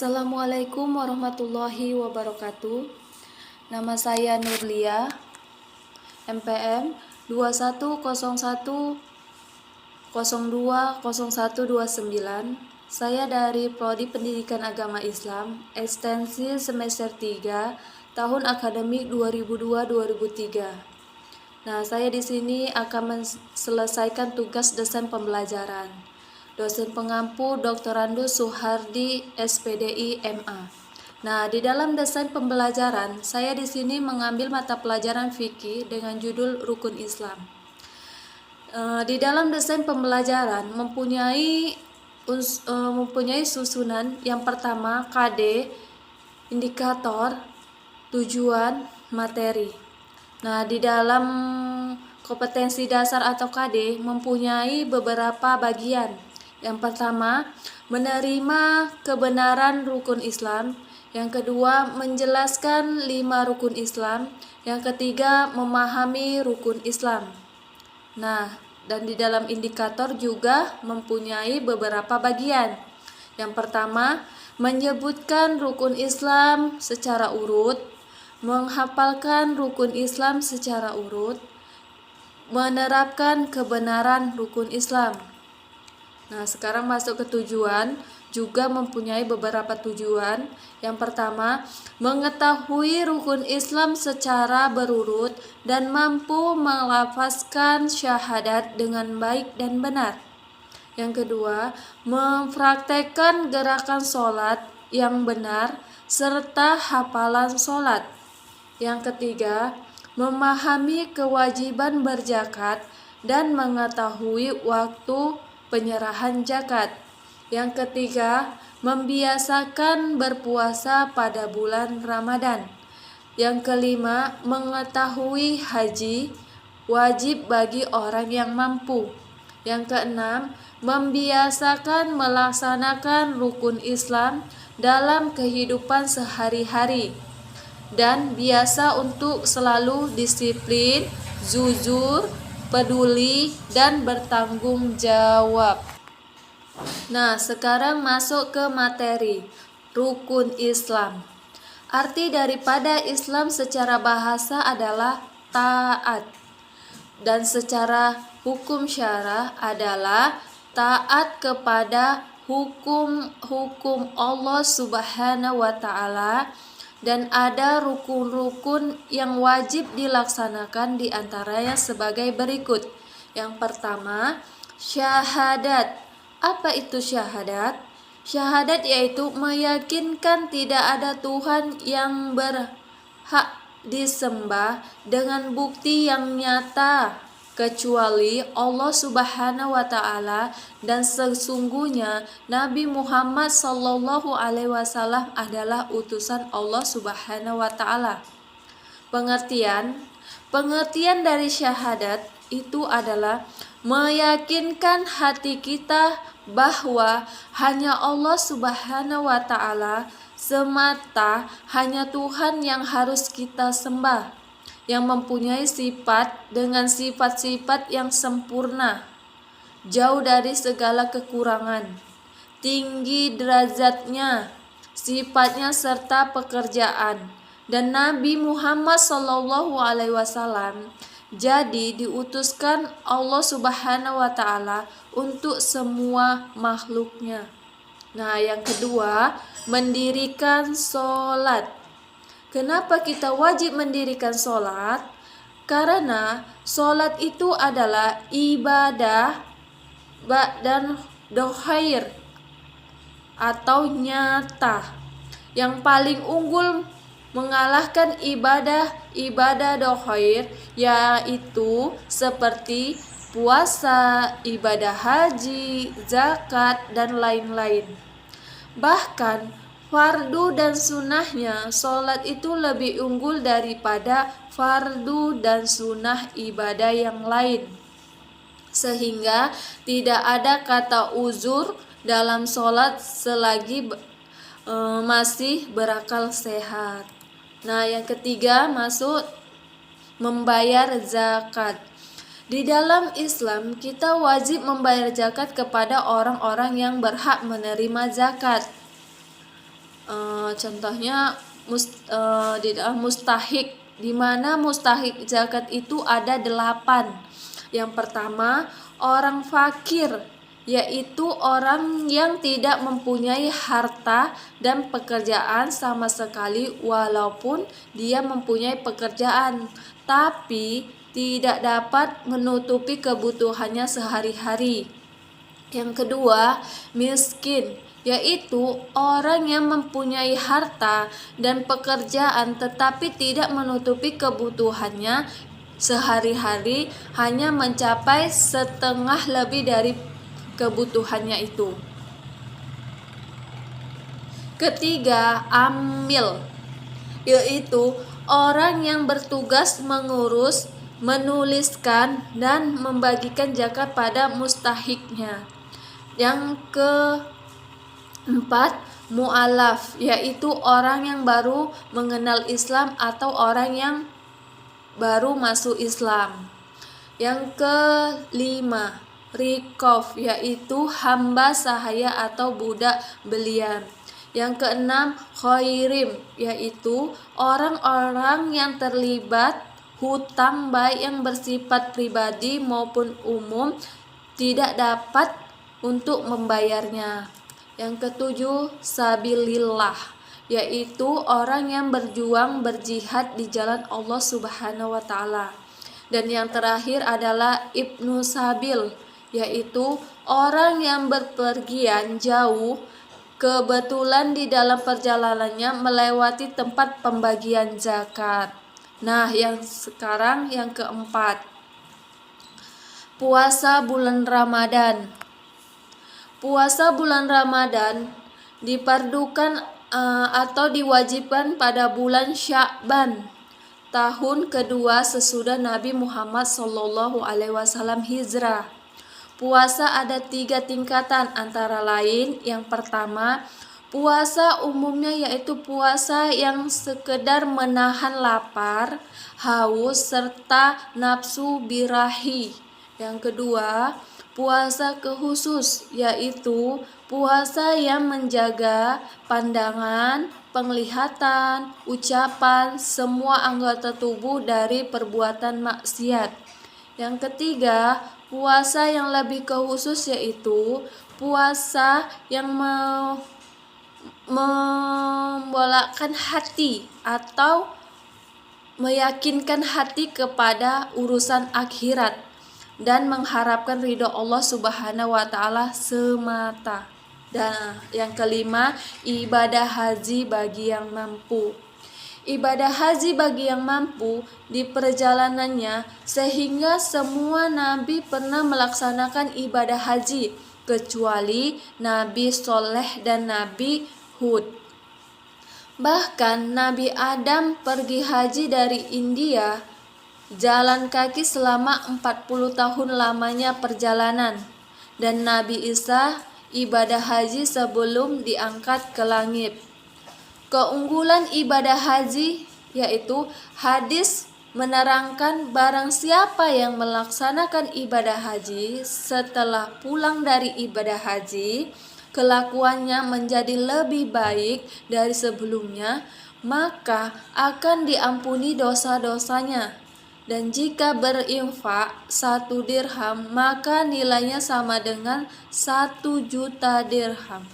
Assalamualaikum warahmatullahi wabarakatuh. Nama saya Nurlia, MPM 2101020129. Saya dari Prodi Pendidikan Agama Islam, ekstensi semester 3, tahun akademik 2002-2003. Nah, saya di sini akan menyelesaikan tugas desain pembelajaran. Dosen pengampu Dr. Randus Suhardi, SPDI, MA. Nah, di dalam desain pembelajaran, saya di sini mengambil mata pelajaran fikih dengan judul Rukun Islam. Di dalam desain pembelajaran mempunyai susunan. Yang pertama, KD, indikator, tujuan, materi. Nah, di dalam kompetensi dasar atau KD mempunyai beberapa bagian. Yang pertama, menerima kebenaran rukun Islam. Yang kedua, menjelaskan 5 rukun Islam. Yang ketiga, memahami rukun Islam. Nah, dan di dalam indikator juga mempunyai beberapa bagian. Yang pertama, menyebutkan rukun Islam secara urut, menghafalkan rukun Islam secara urut, menerapkan kebenaran rukun Islam. Nah, sekarang masuk ke tujuan, juga mempunyai beberapa tujuan. Yang pertama, mengetahui rukun Islam secara berurut dan mampu melafazkan syahadat dengan baik dan benar. Yang kedua, mempraktekkan gerakan sholat yang benar serta hafalan sholat. Yang ketiga, memahami kewajiban berzakat dan mengetahui waktu penyerahan zakat. Yang ketiga, membiasakan berpuasa pada bulan Ramadan. Yang kelima, mengetahui haji wajib bagi orang yang mampu. Yang keenam, membiasakan melaksanakan rukun Islam dalam kehidupan sehari-hari dan biasa untuk selalu disiplin, jujur, peduli, dan bertanggung jawab. Nah, sekarang masuk ke materi rukun Islam. Arti daripada Islam secara bahasa adalah taat, dan secara hukum syara adalah taat kepada hukum Allah Subhanahu wa Ta'ala. Dan ada rukun-rukun yang wajib dilaksanakan diantaranya sebagai berikut. Yang pertama, syahadat. Apa itu syahadat? Syahadat yaitu meyakinkan tidak ada Tuhan yang berhak disembah dengan bukti yang nyata kecuali Allah Subhanahu wa Ta'ala, dan sesungguhnya Nabi Muhammad SAW adalah utusan Allah Subhanahu wa Ta'ala. Pengertian dari syahadat itu adalah meyakinkan hati kita bahwa hanya Allah Subhanahu wa Ta'ala semata, hanya Tuhan yang harus kita sembah, yang mempunyai sifat dengan sifat-sifat yang sempurna, jauh dari segala kekurangan, tinggi derajatnya, sifatnya serta pekerjaan. Dan Nabi Muhammad SAW jadi diutuskan Allah Subhanahu wa Ta'ala untuk semua makhluknya. Nah, yang kedua, mendirikan sholat. Kenapa kita wajib mendirikan sholat? Karena sholat itu adalah ibadah dan dohair atau nyata yang paling unggul mengalahkan ibadah dohair, yaitu seperti puasa, ibadah haji, zakat, dan lain-lain. Bahkan fardu dan sunnahnya sholat itu lebih unggul daripada fardu dan sunnah ibadah yang lain, sehingga tidak ada kata uzur dalam sholat selagi masih berakal sehat. Nah, yang ketiga masuk membayar zakat. Di dalam Islam kita wajib membayar zakat kepada orang-orang yang berhak menerima zakat. Contohnya di dalam mustahik, di mana mustahik zakat itu ada 8. Yang pertama, orang fakir, yaitu orang yang tidak mempunyai harta dan pekerjaan sama sekali, walaupun dia mempunyai pekerjaan tapi tidak dapat menutupi kebutuhannya sehari-hari. Yang kedua, miskin, yaitu orang yang mempunyai harta dan pekerjaan tetapi tidak menutupi kebutuhannya sehari-hari, hanya mencapai setengah lebih dari kebutuhannya itu. Ketiga, amil, yaitu orang yang bertugas mengurus, menuliskan, dan membagikan zakat pada mustahiknya. Yang keempat, mu'alaf, yaitu orang yang baru mengenal Islam atau orang yang baru masuk Islam. Yang kelima, rikof, yaitu hamba sahaya atau budak belian. Yang keenam, khairim, yaitu orang-orang yang terlibat hutang baik yang bersifat pribadi maupun umum, tidak dapat untuk membayarnya. Yang ketujuh, sabilillah, yaitu orang yang berjuang berjihad di jalan Allah Subhanahu wa Ta'ala. Dan yang terakhir adalah ibnu sabil, yaitu orang yang berpergian jauh, kebetulan di dalam perjalanannya melewati tempat pembagian zakat. Nah, yang sekarang yang keempat, puasa bulan Ramadan. Puasa bulan Ramadan dipardukan atau diwajibkan pada bulan Sya'ban, tahun kedua sesudah Nabi Muhammad SAW hijrah. Puasa ada 3 tingkatan, antara lain yang pertama, puasa umumnya yaitu puasa yang sekedar menahan lapar, haus, serta nafsu birahi. Yang kedua, puasa khusus, yaitu puasa yang menjaga pandangan, penglihatan, ucapan, semua anggota tubuh dari perbuatan maksiat. Yang ketiga, puasa yang lebih khusus, yaitu puasa yang membolakkan hati atau meyakinkan hati kepada urusan akhirat dan mengharapkan ridho Allah Subhanahu wa Ta'ala semata. Dan yang kelima, ibadah haji bagi yang mampu. Ibadah haji bagi yang mampu di perjalanannya, sehingga semua nabi pernah melaksanakan ibadah haji kecuali Nabi Soleh dan Nabi Hud. Bahkan Nabi Adam pergi haji dari India jalan kaki selama 40 tahun lamanya perjalanan, dan Nabi Isa ibadah haji sebelum diangkat ke langit. Keunggulan ibadah haji yaitu hadis menerangkan barang siapa yang melaksanakan ibadah haji setelah pulang dari ibadah haji, kelakuannya menjadi lebih baik dari sebelumnya, maka akan diampuni dosa-dosanya. Dan jika berinfak 1 dirham, maka nilainya sama dengan 1 juta dirham.